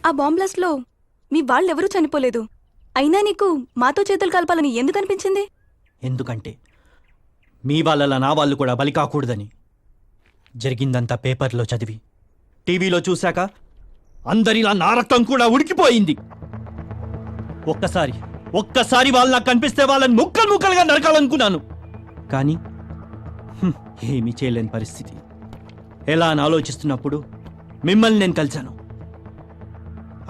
ఆ bomb blast లో మీ వాళ్ళెవరూ చనిపోలేదు. అయినా నీకు మాతో చేతులు కలపాలని ఎందుకు అనిపించింది? ఎందుకంటే మీ వాళ్ళలా నా వాళ్ళు కూడా బలి కాకూడదని. జరిగిందంతా పేపర్లో చదివి టీవీలో చూశాక అందరిలా నా రక్తం కూడా ఉడికిపోయింది. ఒక్కసారి వాళ్ళు నాకు కనిపిస్తే వాళ్ళని ముక్కలు ముక్కలుగా నరకాలనుకున్నాను. కానీ ఏమీ చేయలేని పరిస్థితి. ఎలా అని ఆలోచిస్తున్నప్పుడు మిమ్మల్ని నేను కలిశాను.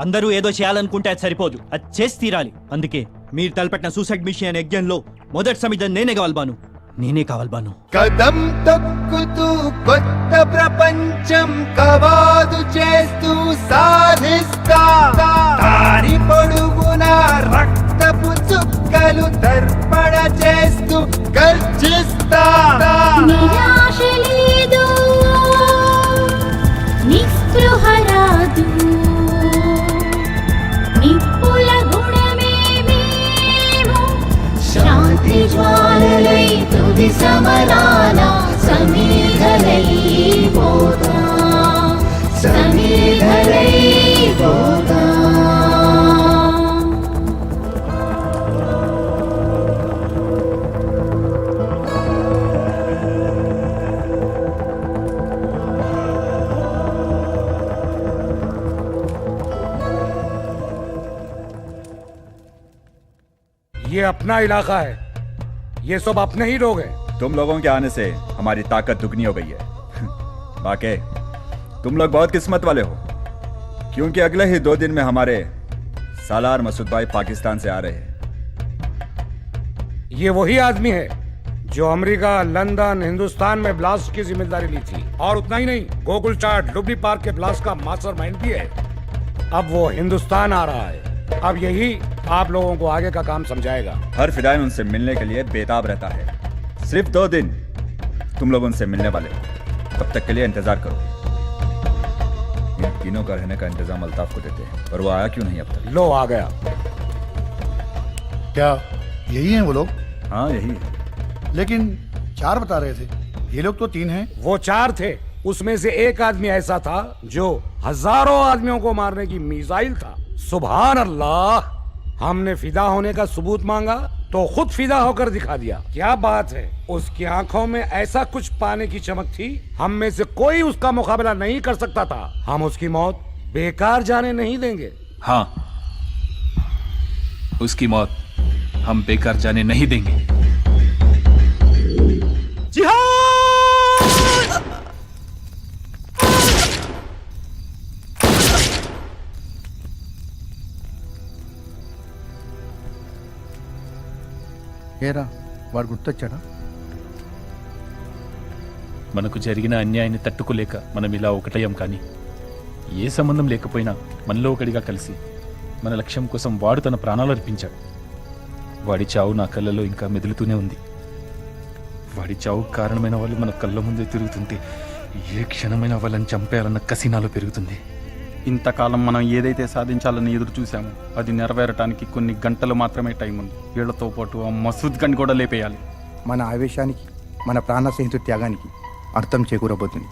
అందరూ ఏదో చేయాలనుకుంటే అది సరిపోదు, అది చేసి తీరాలి. అందుకే మీరు తలపెట్టిన సూసైడ్ మిషన్ యజ్ఞంలో మొదటి సమిధం నేనే కావాలి బాను. కదం తొక్కుతూ కొత్త ప్రపంచం కవాదు చేస్తూ సాధిస్తా. దారి పొడుగున రక్తపు చుక్కలు తర్పణ చేస్తూ గర్జిస్తా. నిరాశ లేదు, నిస్పృహ రాదు, నిప్పుల గుణమే మేము. శాంతి జ్వాలలై తుది సమరాల సమీధలై పోతా, సమీధలై పోతా. ये अपना इलाका है, ये सब अपने ही लोग हैं। तुम लोगों के आने से हमारी ताकत दुगनी हो गई है। वाकई तुम लोग बहुत किस्मत वाले हो, क्योंकि अगले ही 2 दिन में हमारे सालार मसूद भाई पाकिस्तान से आ रहे हैं। ये वही आदमी है जो अमेरिका, लंदन, हिंदुस्तान में ब्लास्ट की जिम्मेदारी ली थी। और उतना ही नहीं, गोकुल चाट लुबनी पार्क के ब्लास्ट का मास्टरमाइंड भी है। अब वो हिंदुस्तान आ रहा है। अब यही आप लोगों को आगे का काम समझाएगा। हर फिदाइन उनसे मिलने के लिए बेताब रहता है। सिर्फ 2 दिन तुम लोग उनसे मिलने वाले हो, तब तक के लिए इंतजार करो। इन तीनों का रहने का इंतजाम अल्ताफ को देते हैं, और वो आया क्यों नहीं अब तक? लो आ गया। क्या यही हैं वो लोग? हाँ यही है। लेकिन 4 बता रहे थे, ये लोग तो 3 हैं। वो 4 थे, उसमें से एक आदमी ऐसा था जो हजारों आदमियों को मारने की मिसाइल था। सुभान अल्लाह, हमने फिदा होने का सबूत मांगा तो खुद फिदा होकर दिखा दिया। क्या बात है, उसकी आंखों में ऐसा कुछ पाने की चमक थी, हम में से कोई उसका मुकाबला नहीं कर सकता था। हम उसकी मौत बेकार जाने नहीं देंगे। हाँ, उसकी मौत हम बेकार जाने नहीं देंगे। ఏరా వాడు గుర్తొచ్చాడా? మనకు జరిగిన అన్యాయాన్ని తట్టుకోలేక మనం ఇలా ఒకటయ్యాం. కానీ ఏ సంబంధం లేకపోయినా మనలో ఒకడిగా కలిసి మన లక్ష్యం కోసం వాడు తన ప్రాణాలు అర్పించాడు. వాడి చావు నా కళ్ళలో ఇంకా మెదులుతూనే ఉంది. వాడి చావు కారణమైన వాళ్ళు మన కళ్ళ ముందే తిరుగుతుంటే ఏ క్షణమైన వాళ్ళని చంపేయాలన్న కసి నాలో పెరుగుతుంది. ఇంతకాలం మనం ఏదైతే సాధించాలని ఎదురు చూసామో అది నెరవేరటానికి కొన్ని గంటలు మాత్రమే టైం ఉంది. వీళ్లతో పాటు ఆ మసూద్ గని కూడా లేపేయాలి. మన ఆవేశానికి, మన ప్రాణ స్నేహితుడి త్యాగానికి అర్థం చేకూరబోతుంది.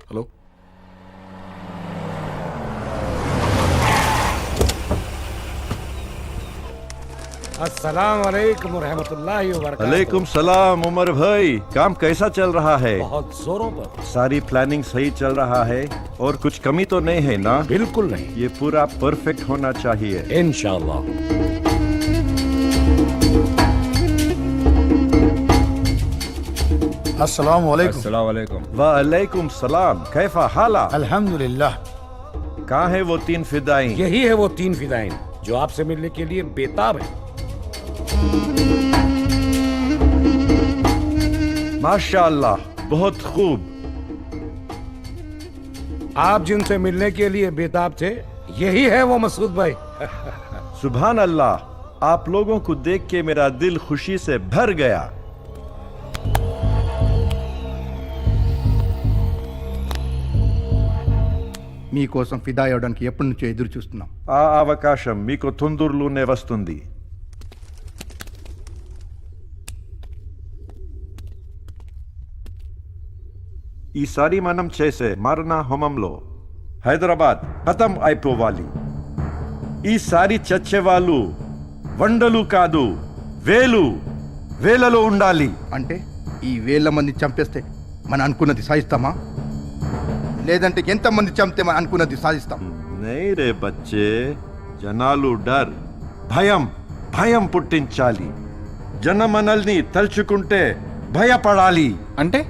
హలో, अस्सलाम वालेकुम रहमतुल्लाहि व बरकातहू। वालेकुम सलाम उमर भाई, काम कैसा चल रहा है? बहुत जोरों पर। सारी प्लानिंग सही चल रहा है और कुछ कमी तो नहीं है ना? बिल्कुल नहीं, ये पूरा परफेक्ट होना चाहिए इंशाअल्लाह। अस्सलाम वालेकुम। अस्सलाम वालेकुम। वालेकुम सलाम, कैफा हाला? अल्हम्दुलिल्लाह। कहाँ है वो 3 फिदाई? यही है वो 3 फिदाइन जो आपसे मिलने के लिए बेताब है। माशाअल्लाह, बहुत खूब। आप जिनसे मिलने के लिए बेताब थे यही है वो मसूद भाई। सुभान अल्लाह, आप लोगों को देख के मेरा दिल खुशी से भर गया। మీకోసం ఫిదా అవ్వడానికి ఎప్పటి నుంచో ఎదురు చూస్తున్నాం. ఆ అవకాశం మీకు తొందరలోనే వస్తుంది. ఈసారి మనం చేసే మరణ హోమంలో హైదరాబాద్ ఖతం అయిపోవాలి. ఈసారి చచ్చేవాళ్ళు వందలు కాదు, వేలలో ఉండాలి. అంటే ఈ వేల మంది చంపేస్తే మనం అనుకున్నది సాధిస్తామా, లేదంటే ఎంతమంది చంపితే మనం అనుకున్నది సాధిస్తాం? नहीं रे बच्चे, జనాలు డర్ భయం పుట్టించాలి. జనమనల్ని తలుచుకుంటే భయపడాలి. అంటే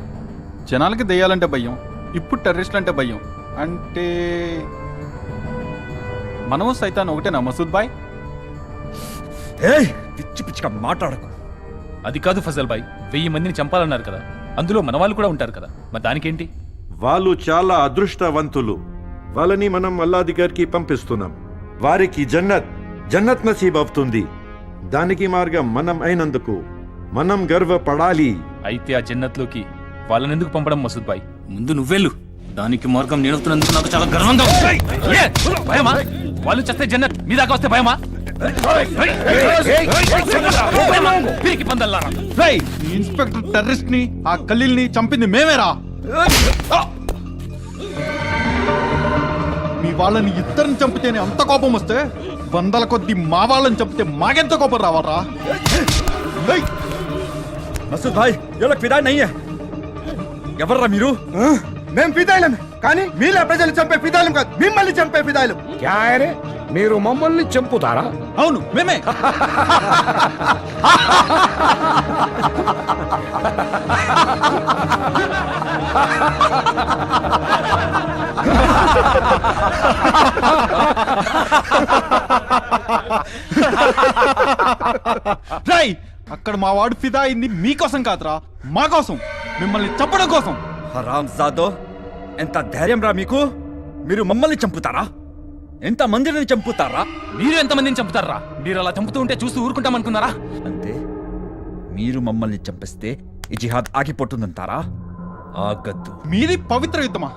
జనాలకి దెయ్యాలంటే భయం, ఇప్పుడు టెర్రరిస్టులు అంటే భయం. అంటే మనము సైతాన్ ఒకటేనా మసూద్ భాయ్? పిచ్చి పిచ్చిగా మాట్లాడకు. అది కాదు ఫజల్ భాయ్, 1000 మందిని చంపాలన్నారు కదా, అందులో మన వాళ్ళు కూడా ఉంటారు కదా, మరి దానికేంటి? వాళ్ళు చాలా అదృష్టవంతులు. వాళ్ళని మనం అల్లా దగ్గరికి పంపిస్తున్నాం. వారికి జన్నత్ నసీబ్ అవుతుంది. దానికి మార్గం మనం అయినందుకు మనం గర్వపడాలి. అయితే ఆ జన్నత్లోకి వాళ్ళని ఎందుకు పంపడం మసూద్ భాయ్? ముందు నువ్వెళ్ళు, దానికి మార్గం నేనవుతున్నందుకు నాకు చాలా గర్వంగా ఉంది. ఏ, భయమా? వాళ్ళు చేస్తే జన్నత్ మీ దాకా వస్తే భయమా? పీకి పందల్లారా. ఈ ఇన్స్పెక్టర్ టెర్రరిస్ట్ ని ఆ ఖలీల్ని చంపింది మేమేరా? మీ వాళ్ళని ఇద్దరిని చంపితేనే అంత కోపం వస్తే, వందల కొద్ది మా వాళ్ళని చంపితే మాకెంత కోపం రావారా? మసూద్ భాయ్, ये लोग फिदा नहीं है. ఎవర్రా మీరు? మేము ఫిదాయిలం, కానీ మీలా ప్రజలు చంపే ఫిదాయిలం కాదు, మిమ్మల్ని చంపే ఫిదాయిలం. क्या है रे, మీరు మమ్మల్ని చంపుతారా? అవును మేమే. రేయ్, అక్కడ మా వాడు ఫిదా అయింది మీకోసం కాదురా, మా కోసం, మిమ్మల్ని చంపడం కోసం. హరామ్ జాదో, ఎంత ధైర్యం రా మీకు? మీరు మమ్మల్ని చంపుతారా? ఎంత మందిని చంపుతారా? మీరు ఎంతమందిని చంపుతారా? మీరు అలా చంపుతూ ఉంటే చూస్తూ ఊరుకుంటామనుకున్నారా? అంటే మీరు మమ్మల్ని చంపిస్తే ఈ జిహాద్ ఆగిపోతుందంటారా? ఆగద్దు. మీది పవిత్ర యుద్ధమా?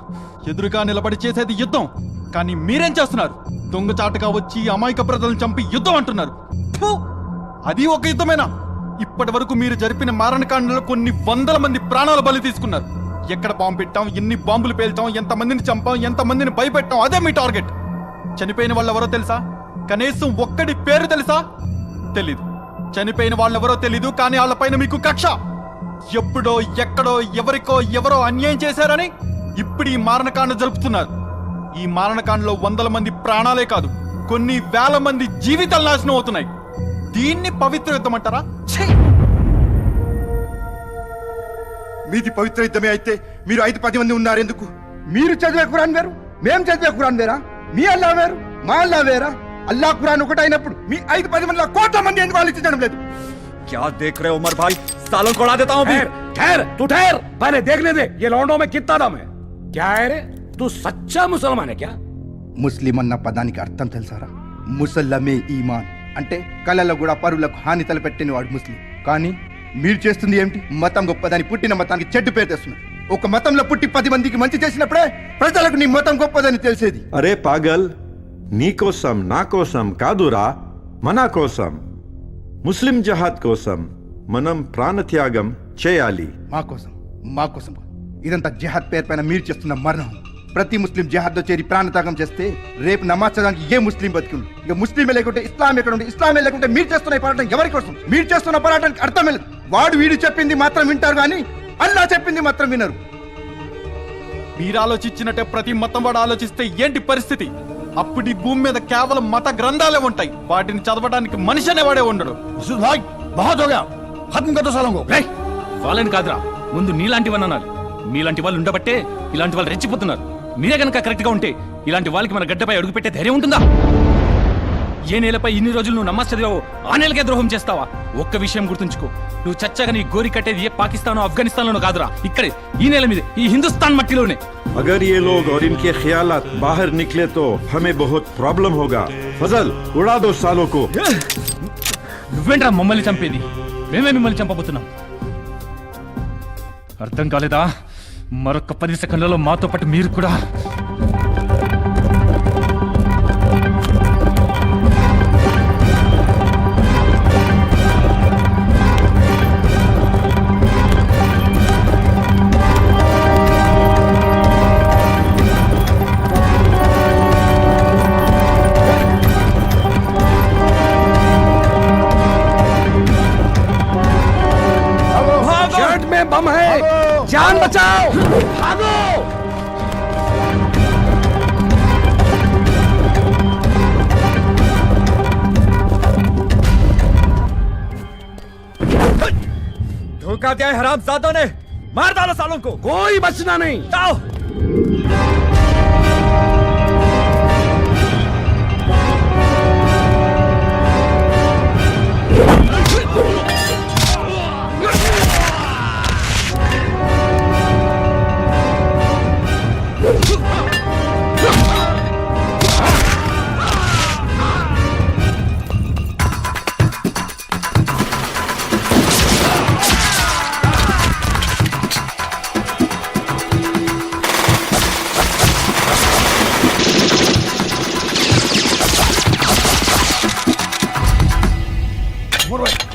ఎదురుగా నిలబడి చేసేది యుద్ధం, కానీ మీరేం చేస్తున్నారు? దొంగచాటుగా వచ్చి అమాయక ప్రజలను చంపి యుద్ధం అంటున్నారు. ఫు! అది ఒక యుద్ధమేనా? ఇప్పటి వరకు మీరు జరిపిన మారణకాండలో కొన్ని వందల మంది ప్రాణాల బలి తీసుకున్నారు. ఎక్కడ బాంబు పెట్టాం, ఎన్ని బాంబులు పేల్చాం, ఎంతమందిని చంపాం, ఎంతమందిని భయపెట్టాం, అదే మీ టార్గెట్. చనిపోయిన వాళ్ళు ఎవరో తెలుసా? కనీసం ఒక్కడి పేరు తెలుసా? తెలీదు. చనిపోయిన వాళ్ళెవరో తెలీదు, కానీ వాళ్ళపైన మీకు కక్ష. ఎప్పుడో ఎక్కడో ఎవరో అన్యాయం చేశారని ఇప్పుడు ఈ మారణకాండ జరుపుతున్నారు. ఈ మారణకాండలో వందల మంది ప్రాణాలే కాదు, కొన్ని వేల మంది జీవితాలు నాశనం అవుతున్నాయి. దీన్ని పవిత్ర యుద్ధం అంటారా? మీది పవిత్ర యుద్ధమే అయితే మీరు 5-10 మంది ఉన్నారు ఎందుకు? మీరు చదివే ఖురాన్ వేరు, మేము చదివే ఖురాన్ వేరా? మీ అల్లా వేరు, మా అల్లా వేరా? అల్లా ఖురాన్ ఒకటి అయినప్పుడు మీ 5-10 మంది కోట్ల మంది ఎందుకు ఆలోచించడం లేదు? क्या देख रहे हो उमर भाई? सालों को उड़ा देता हूं. ठहर, तू ठहर, पहले देखने दे ये लौंडों में कितना दम है. क्या है रे, तू सच्चा मुसलमान है क्या? ముస్లిం అన్న పదానికి అర్థం తెలుసారా? ముసల్లమే ఈమాన్ అంటే కళలో కూడా పరులకు హాని తలపెట్టిన వాడు ముస్లిం. కానీ మీరు చేస్తుంది ఏమిటి? మతం గొప్పదని పుట్టిన మతానికి చెడ్డు పేరు తెస్తున్నారు. ఒక మతంలో పుట్టి 10 మందికి మంచి చేసినప్పుడే ప్రజలకు నీ మతం గొప్పదని తెలిసేది. అరే పాగల్, నీ కోసం నా కోసం కాదురా, మన కోసం, ముస్లిం జహాద్ కోసం మనం ప్రాణత్యాగం చేయాలి. మా కోసం కాదు. ఇదంతా జిహాద్ పేరు పైన మీరు చేస్తున్న మరణం. ప్రతి ముస్లిం జిహాద్లో చేరి ప్రాణత్యాగం చేస్తే రేపు నమాజ్ చదవడానికి ఏ ముస్లిం బతికుంది? ఇక ముస్లిమే లేకుంటే ఇస్లాం ఎక్కడ ఉంది? ఇస్లామే లేకుంటే మీరు చేస్తున్న ఈ పోరాటం ఎవరి కోసం? మీరు చేస్తున్న పోరాటానికి అర్థమే లేదు. వాడు వీడు చెప్పింది మాత్రం వింటారు కానీ అల్లా చెప్పింది మాత్రం వినరు. మీరు ఆలోచించినట్టే ప్రతి మతం వాడు ఆలోచిస్తే ఏంటి పరిస్థితి? అప్పుడు ఈ భూమి మీద కేవలం మత గ్రంథాలే ఉంటాయి, వాటిని చదవడానికి మనిషి అనేవాడే ఉండడు. వాళ్ళని కాదురా, ముందు నీలాంటివని అనాలి. మీలాంటి వాళ్ళు ఉండబట్టే ఇలాంటి వాళ్ళు రెచ్చిపోతున్నారు. మీరే కనుక కరెక్ట్ గా ఉంటే ఇలాంటి వాళ్ళకి మన గడ్డపై అడుగు పెట్టే ధైర్యం ఉంటుందా? ఏ నేలపై ఇన్ని రోజులు నువ్వు నమాజ్ చదివావో ఆ నేలకే ద్రోహం చేస్తావా? ఒక్క విషయం గుర్తుంచుకో, నువ్వు చచ్చాక నీ గోరి కట్టేది ఏ పాకిస్తానో ఆఫ్ఘనిస్తాన్లోనో కాదురా, ఇక్కడే ఈ నేల మీద, ఈ హిందుస్థాన్ మట్టిలోనే. अगर ये लोग और इनके ख्यालात बाहर निकले तो हमें बहुत प्रॉब्लम होगा. फजल उड़ा दो सालों को. నువ్వేంట్రా మమ్మల్ని చంపేది? మేమే మిమ్మల్ని చంపబోతున్నాం. అర్థం కాలేదా? మరొక 10 సెకండ్లలో మాతో పాటు మీరు కూడా. शर्ट में बम है, जान बचाओ, भागो। धोखा दिया है हरामजादों ने, मार डालो सालों को. कोई बचना नहीं. जाओ.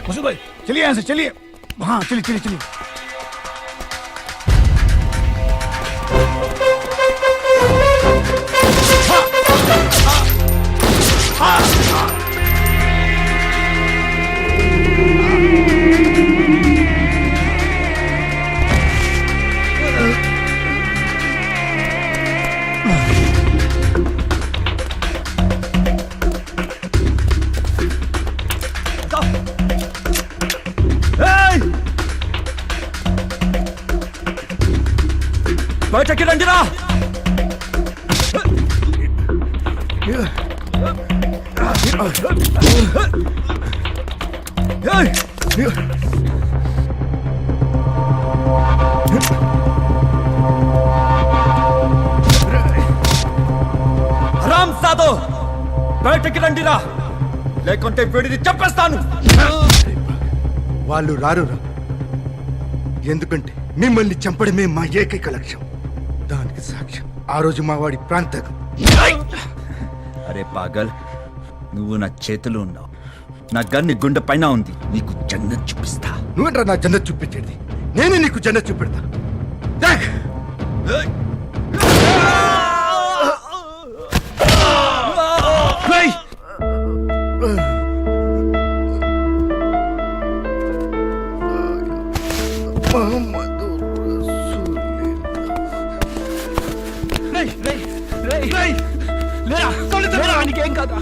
मसूद भाई चलिए, यहाँ से चलिए. हाँ चलिए चलिए चलिए. बैठ के रंजना. హరాంజాదో, బయటకి రండిరా, లేకుంటే వీడిని చంపేస్తాను. వాళ్ళు రారురా, ఎందుకంటే మిమ్మల్ని చంపడమే మా ఏకైక లక్ష్యం. దానికి సాక్ష్యం ఆ రోజు మా వాడి ప్రాంతకం. అరే పాగల్, నువ్వు నా చేతిలో ఉన్నావు, నా గన్ నీ గుండె పైన ఉంది. నీకు జన్నత్ చూపిస్తా. నువ్వేంట్రా నా జన్నత్ చూపించేది? నేనే నీకు జన్నత్ చూపెడతా. దేఖ్. నీకేం కాదా?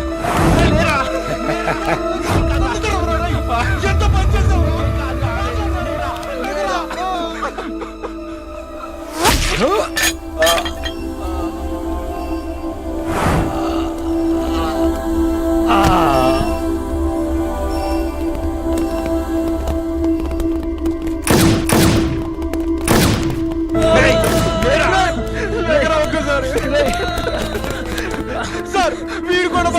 సార్ వీరు కూడా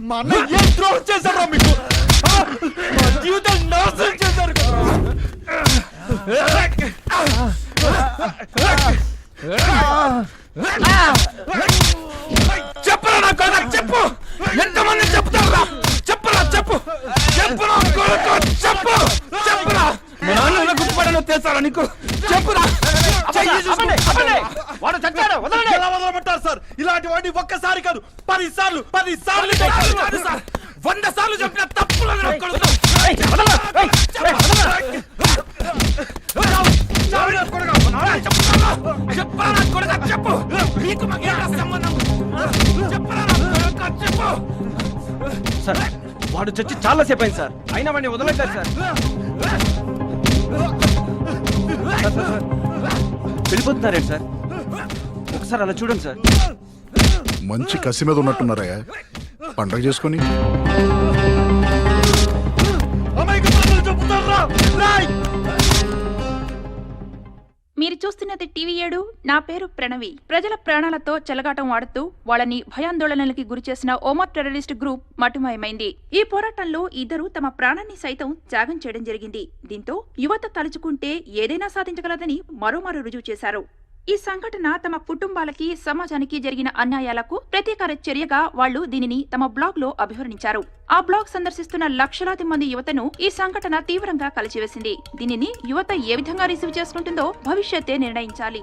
మా అన్న ఏం ద్రోహం చేశారా మీకు? మా జీవితాలు నాశనం చేశారు కదా. చెప్పరా నా కొడుకు, చెప్పు. ఎంతమంది చెప్తారా? చెప్పరా, చెప్పు. చెప్పురా కొడుకు, చెప్పు. చెప్పురా. మా నాన్న గుర్తుపడను తెస్తారా నీకు? చెప్పురా. వాడు చచ్చాడు, వదలండి. ఎలా వదలమంటారు సార్? ఇలాంటి వాడిని ఒక్కసారి కాదు 10 సార్లు 100 సార్లు చెప్పిన తప్పులు చెప్పు. నీకు మాకేంటా సంబంధం? చెప్పు. సార్ వాడు చచ్చి చాలా సేపు అయింది సార్, అయినా వాడిని వదలట్లేదు సార్. వెళ్ళిపోతున్నారేంటి సార్? ఒకసారి అలా చూడండి సార్. మంచి కసి మీద ఉన్నట్టున్నారయ్యా, పండగ చేసుకొని. మీరు చూస్తున్నది టీవీ 7. నా పేరు ప్రణవి. ప్రజల ప్రాణాలతో చెలగాటం ఆడుతూ వాళ్ళని భయాందోళనలకి గురిచేసిన ఒమర్ టెర్రరిస్ట్ గ్రూప్ మటుమాయమైంది. ఈ పోరాటంలో ఇద్దరు తమ ప్రాణాన్ని సైతం త్యాగం చేయడం జరిగింది. దీంతో యువత తలుచుకుంటే ఏదైనా సాధించగలదని మరోమారు రుజువు చేశారు. ఈ సంఘటన తమ కుటుంబాలకి, సమాజానికి జరిగిన అన్యాయాలకు ప్రతీకార చర్యగా వాళ్లు దీనిని తమ బ్లాగ్ లో అభివర్ణించారు. ఆ బ్లాగ్ సందర్శిస్తున్న లక్షలాది మంది యువతను ఈ సంఘటన తీవ్రంగా కలిచివేసింది. దీనిని యువత ఏ విధంగా రిసీవ్ చేసుకుంటుందో భవిష్యత్తే నిర్ణయించాలి.